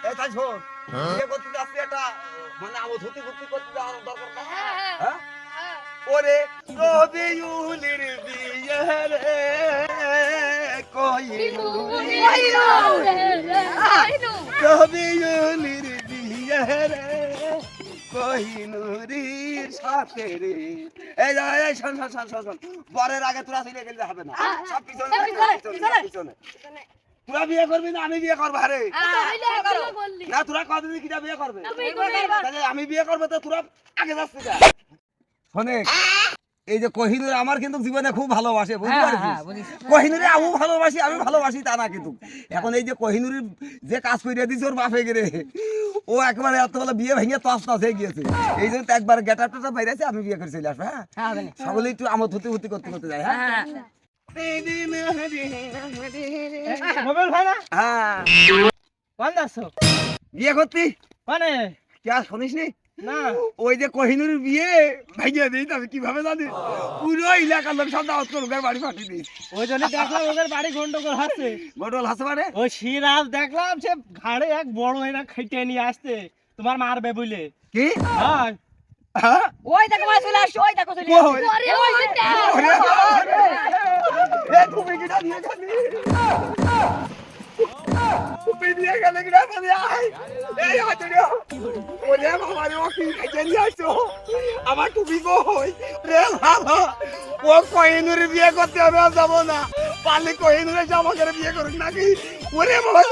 এই তাই শোন, বিয়ে করতে যাচ্ছি একটা মানে আমার ধুতি গুতি করতে যাওয়ার দরকার না। হ্যাঁ ওরে রবিউলের বিয়ে রে রবিউলের বিয়ে রে কোহিনুরির সাথে রে। এই যা এই শোন শোন শোন শোন, বরের আগে তোরা চলে গেলে হবে না, সব পিছনে পিছনে। তোরা বিয়ে করবি না আমি বিয়ে করবো? আরে না, তোরা কতদিন কিটা বিয়ে করবে? তাহলে আমি বিয়ে করবো তো তোরা আগে যাচ্ছিস। শোনে, এই যে কোহিনুর আমার কিন্তু জীবনে খুব ভালোবাসে, বুঝতে পারছিস? কোহিনুরে আমি ভালোবাসি, আমি ভালোবাসি তা না কিন্তু। এখন এই যে কোহিনুরের যে কাজ করে দিয়েছে ওর বাপে গেলে, ও একবারে এত বলে বিয়ে ভেঙে তস তস হয়ে গিয়েছে। এই জন্য তো একবার গেট আপটা বাইরেছে, আমি বিয়ে করে চলে আসবো। হ্যাঁ সকলে একটু আমার ধুতি ভুতি করতে করতে যায়। হ্যাঁ মোবাইল ভাই না? হ্যাঁ কোন যাচ্ছো? বিয়ে করতি মানে কে শুনিস নি? না ওই যে কোহিনুরের বিয়ে ভেঙে দিই, তবে কিভাবে জানি পুরো এলাকার লোক সব দাওয়াত করে বাড়ি পাঠিয়ে দিই। ওই জন্য দেখলাম ওদের বাড়ি গন্ডগোল হচ্ছে। গডল হাসে মানে ওই সিরাজ দেখলাম সে ঘাড়ে এক বড় এরা খেটে নিয়ে আসছে, তোমার মারবে বুঝলে। কি? হ্যাঁ হ্যাঁ ওই দেখো মাছ চলে আসছে, ওই দেখো চলে কই? আসছে। ওরে ওইটা এ তুমি কি জানিয়ে জানি তুমি দিয়ে গেলে কি না বলি? আই এই হাতড়িও ওরে বাবা রে, ও কি জানি আসছো? আমার টুপি কই রে বাবা? ও কোহিনুরের বিয়ে করতে হবে, আর যাবো না। পারলে কোহিনুরের জামা করে বিয়ে করুক নাকি? ওরে বাবা